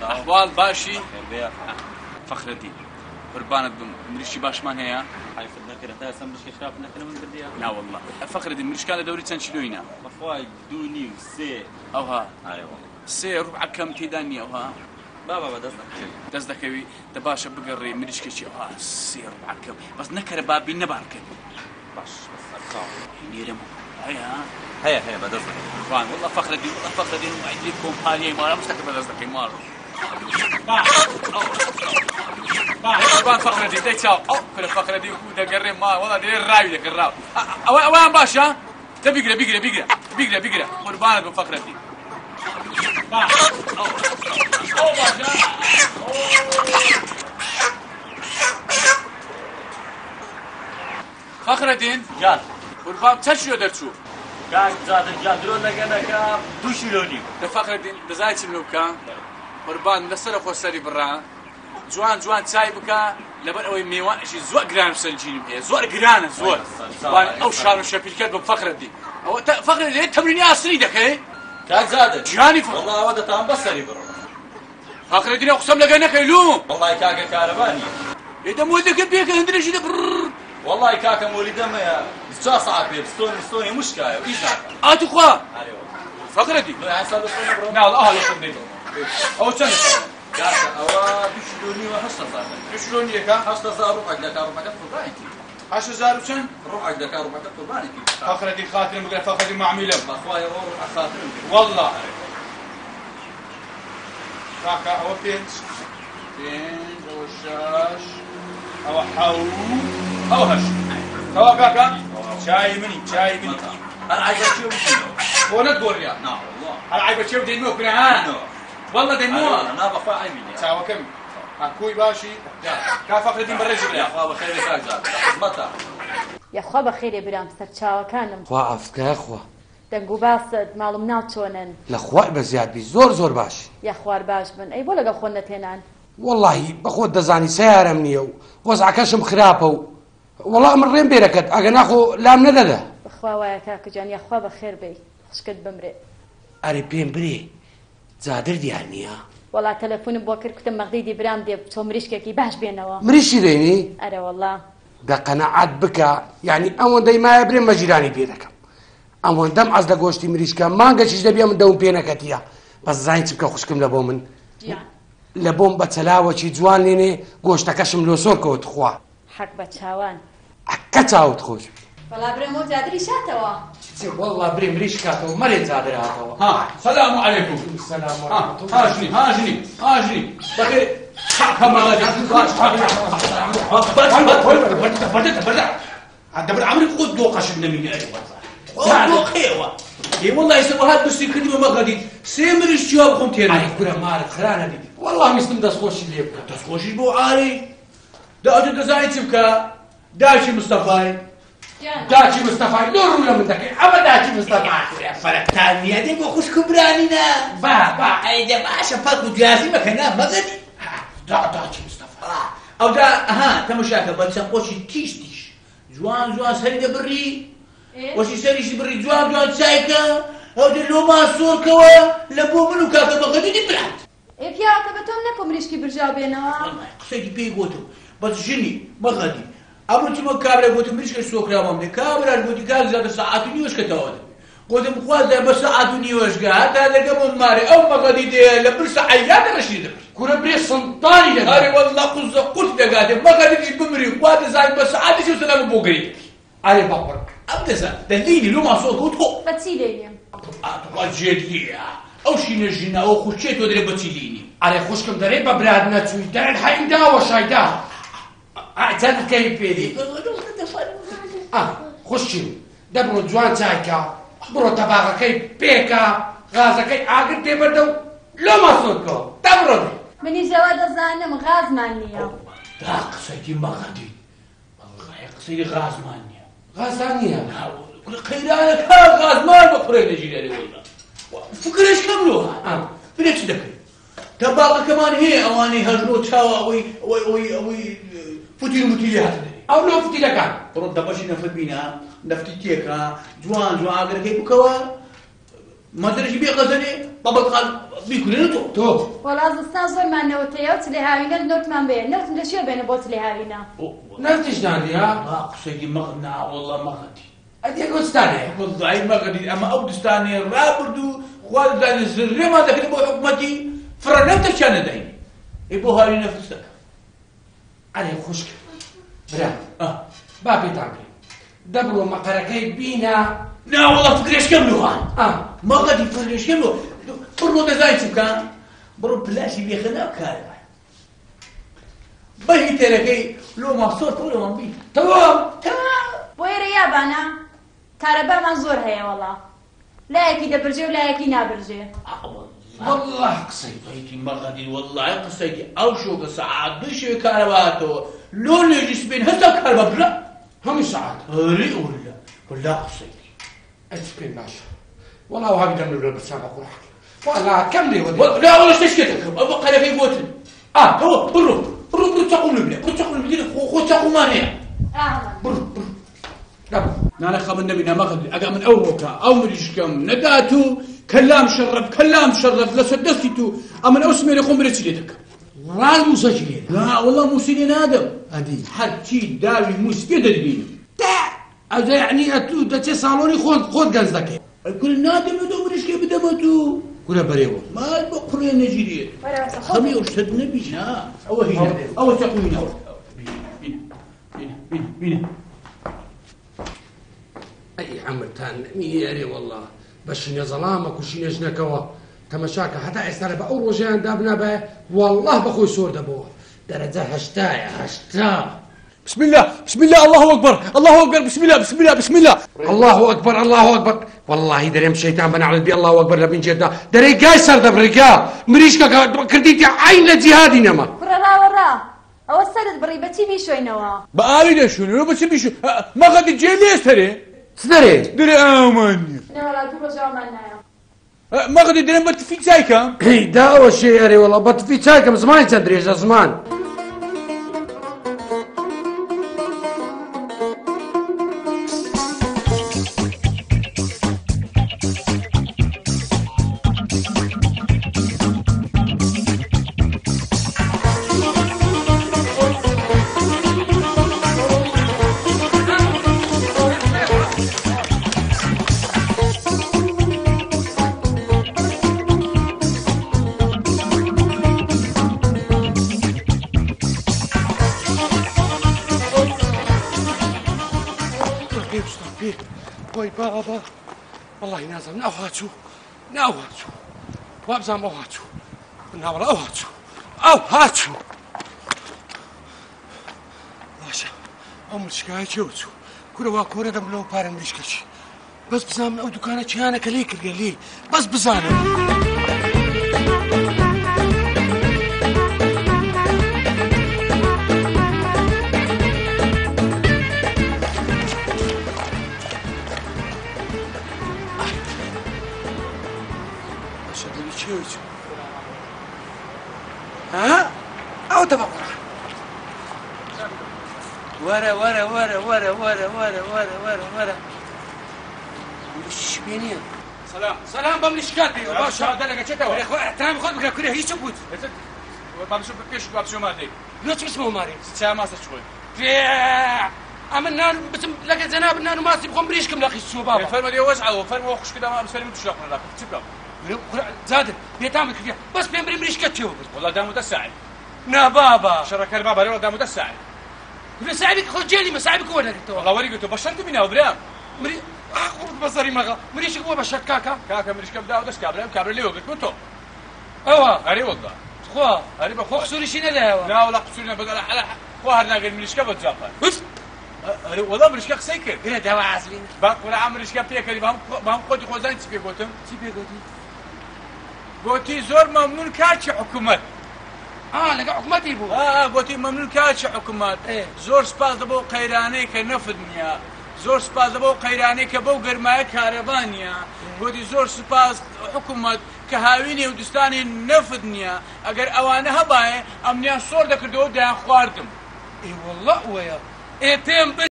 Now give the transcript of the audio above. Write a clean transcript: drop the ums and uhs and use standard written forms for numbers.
أحوال باشي فخر الدين قربانك مريشي باشمان هيا حيف الذكر تا سمش خلاف نكنا من بديها لا والله فخر الدين مريش كان دوري تنشلوينا بخواي دوني وسي أوها ايوه سي ربع كم تيداني أوها بابا دزدك وي دباشا بقري مريش كشي أوها سي ربع كم بس نكر بابي نبارك باش بس أرقام نيرمو هيا هيا بدزدك قربان والله فخر الدين وعديكم حاليا ما مستقبل دزدك مال قربان فخر الدين ديتشاو كل فخر الدين وده قريم ما والله دير الراوي لك الراوي وين باشا تبي بيقرا قربانك فخر الدين فخر الدين جان قربان تشيو درتشو كان زاد الجادرون لقناك 2 شيلوني فخر الدين دزايت منوكا قربان لسر خو سري برا جوان تاي بكا لبن اوي ميوان شي زوق جران سنجين هي زوق جران زوق او شارو شبيل كذب فخر الدين او فخر الدين تمرين اصلي دك ايه كان زاد جاني والله ودا تام بصري برا فخر الدين اقسم لك انك يلوم والله كاكا كهرباني اذا مودك بيك هندري شي والله كاكا مولد ما يا صعب ستوني مشكله ايزا اتخوا ايوه فخر الدين لا حسب الصوره برا نعم الله يخليك او سنه كاكا او بشلوني وحشت صار شلون يك 8000 ربع دكار ربع قربانتي 10000 وشن ربع دكار ربع قربانتي فخر الدين خاطر مقرا فخر الدين معميله اخويا روح خاطرهم والله كاكا او بينج او الشاش او حو او هش توا كاكا شاي مني انا عايز اشوف شنو وانا تقول يا نعم والله انا عايز اشوف دينمو كنا والله دينمو انا بخوا عيني توا كم اكوي باشي كا فخر الدين برج يا اخويا بخير ساجات خدمتها يا خوا بخير برام سرچاو كانم خوا عفكە خوا دەنگ و باست ماڵم ناو چۆنن لە خوای بە زیادبی زۆر باش یا خوار باش بن ئەی بۆ لەگەڵ خۆ نەتێنان واللهی بەخۆت دەزانی سیارەم نییە و وەزعەکەشم خراپە و وەڵام من ڕێم بێرەکەت ئەگە ناخۆ لام نەدەدا بخوا وایە کاکەجان یا خوا بەخێر بێ خوشکت بمرێ ئەرێ پێم برێ جادر دیار نییە وەڵا تەلەفۆنم بۆ کرد کوتم مەغدەی برام دێ تۆ مریشکێکی باش بێنەوە مریشی دەینی ئەرە وەڵا دەقەنەعات بکە یعنی ئەوەندەی مایە برێ مەجیرانی پێ دەکەم ئەوەندەم ئەس لە گۆشتی مریشکە مانگەشیش دەبێ من دەوم پێ نەکەتیە بەس زانی چ بکە خوشکم لە بۆ من لە بۆم بە چەلاوەکی جوان لێنێ گۆشتەکەشم لۆ سۆر کەوت خوا حەق بە چاوان ئەکە چاوت خۆش وەڵا برێمەوە جادری شاتەوە والله برێ مریش کاتەوە مەرێ جادر هاتەوە ها سلام عليكم السلام هاجني بخير دبر عمري خذ دوقش النمي ايوه اي والله يسوي هاد بس يكذب ما غادي سيمرش جواب خمتين علي كره مالك خرانه دي والله مسلم دسخوش اللي يبكى دسخوش بو عاري دا دزاي تبكى داشي مصطفى داشي مصطفى نور ولا من ذاك ابدا داشي مصطفى فرق تاني دي بو خوش كبرانينا با اي ده باش فرق جاسي مكانه ما غادي داشي مصطفى او دا تمشاكل بتسقوش تيش جوان سري بري وشي سري بري جوان سايكا او دي لو ما سور كوا لبو منو كاكا بغدي دي بلاد اي پیاکە بە تۆم نەکۆ مریشکی برژاو بێنەوە قسەی پێی گوتم بەس ژنی بەغەدی ئەمڕۆ کابرا گوتم مریشکە سۆکرامەم دێ کابرا گوتی کاک زیادە سەعات و نیوەشکەتەوە دەبێ گوتم خوازە بە سەعات و نیوەشگە هەتا دەگەمم مارێ ئەو بەغەدی دێ لە برسە عەیلا دەڕەشی دەبێت كره بري سلطاني لك هاري والله قلت دقاتي ما قادر بمري وهذا زايد بس عادي شو سلام بوغري علي بابرك ابدا زاد دليني لو ما صوت هو بەچی لێنێم جدية او شي نجينا او خشيت ودري بتشيليني علي خوشكم دري ببرادنا تشوي دار الحين وشايدا اعتاد كيف بيدي خشي دبرو جوان تايكا برو تباغكي بيكا غازكي عاقل تبردو لو ما صوتكو دبرو منی جەوا دەزانم غازمان نییە دا قصيتي ما غادي والله قصيتي غازمانيا غازانية خيرانك ها غازمان بقرين جيلاني والله فكرش كملوها بنفس ذكري تباقى كمان هي اواني هجرو تشاوا وي فتيل متيلات او لو فتي لك رد باش نفد بينا نفتي كيكا جوان اگر كيف كوا ما درج بي غزني بابا بیکنه تو وەڵا زستان زۆرمان نەوتەیە و لێ هاوینە نۆتمان بێ نەوتم لە شێ بێنە بۆت لێ هاوینە نەفتیش نادی ها قسەی مەغنا والله مەغەتی ئەدی گۆستانەیە والله مەغەتی ئەمە ئەو دستانەیە ڕابردو خوا دەزانێ زرێمان دەکرێت بۆ حکومەتی فرەنەتەشیان نەداین ئێ بۆ هاوی نەفستەکە ئەرێ خوشک برا با پێتان بێ دەبڕۆ مەقەرەکەی بینە نا والله فکرێشکەم لەوان مەغەتی فکرێشکەم لەوە بڕۆ دەزای چ بکە بڕۆ پلاشی لێخەنا بکارەوە بەهی تێرەکەی لۆ ماسۆر تۆ لەوان بی تەواو بۆ ئێرە یابانە کارەبامان زۆر هەیە وەڵا لایەکی دەبرژێ و لایەکی نابرژێ والله قسەی قسەیکی مەغەتی والله قسەیکی ئەو شۆکە سەعات دوو شێوێ کارەباتەوە لۆ نوێژی سبێن هەستا کاربە برا هەموو سەعات هەری ولا ولا قسەیکی ئەچ پێ باشە والله وهابی دەم لە بەرچاو بە قوڕاک والله کەم لێوە لا والله تشكيتك ابو قلبي بوتن هو برو تقوم لي برو تقوم لي خو تقوم هنا برو دابا انا خمن النبي ما غادي اقا من اوروكا او مريشكم نداتو كلام شرف لا سدستو اما اسمي لكم بريتشيتك رال مسجلين لا والله موسيقى ادم هادي حتى داوي موسيقى دبين هذا يعني اتو دتي صالوني خود غزدك كل نادم دو مريشكي بدمتو كل بريو ما بقري نجري خمي وشد نبي ها او هنا او تقوينا بينا اي عمرتان ميري والله باش ظلامك وشي نجنكوا تمشاك حتى استر باو رجان دابنا به والله بخوي سور دبوه درجه هشتا بسم الله الله اكبر بسم الله الله اكبر والله دريم الشيطان بنعمل بي الله اكبر لبن جدنا دري قايسر دبرقا مريشكا كرديتي عين جهادي نما ورا ورا ئەوە سەرت بڕی بەچی بیشۆینەوە بقالي دشوني بس بيشو ما غادي تجي لي سري سدري دري اماني نەوەڵا دوو ڕۆژەوەمان نایە ما غادي دري بت في جايكا دا اول شيء اري والله بطفي تاكم زمان تدري زمان وای بابا والله نازم ناوهاتشو وابزام اوهاتشو ناولا اوهاتشو باشا ام الشكاية جوتشو كورة دم لو بارن مشكلشي بس بزام او دكانة شيانا كليك القليل بس بزانا ها او تبقى ورا وش بيني سلام بملشكات بي باشا دلقه چتاو يا اخو احترام خود بك كره هيچ بود بامشو بكش بابشو مادي لوش اسمه ماري ساعه ما تشوي عملنا بسم لقى زنابنا نماسي بخم بريشكم لاخي السو بابا فرما دي وسعه فرما وخش كده ما بسلم تشلق لك تبقى زاد بيتعمل كيف بس بيمري مريشكتيو والله دامو تساعد نا بابا شرك البابا والله دامو تساعد مساعدك خذ جيلي مساعدك وين انت والله وريقته بشرت منها وبرام مري قرب بصري مغا مريشك هو بشرت كاكا مريش كبدا ودس كابرام كابر لي وقت كنتو ايوا اري والله خو اري بخو خسوري شنو لا لا ولا قصورنا بدل على خوارنا غير مريش كبد جابر اري والله مريش كخ سيكر قلت دوا عازلين باق ولا عمر مريش كبتي كلي بام قد خوزان تسبي قوتم تبي قوتي زور ممنون كاتش حكومت لقى حكومتي بو قوتي ممنون كاتش حكومت زور سپاس دبو قيراني كنفدنيا زور سپاس دبو قيراني كبو گرمايه كاربانيا قوتي زور سپاس حكومت كهاويني ودستاني نفدنيا اگر اوانه هباي امنيا صور دكردو دان خواردم اي والله ويا اي تيم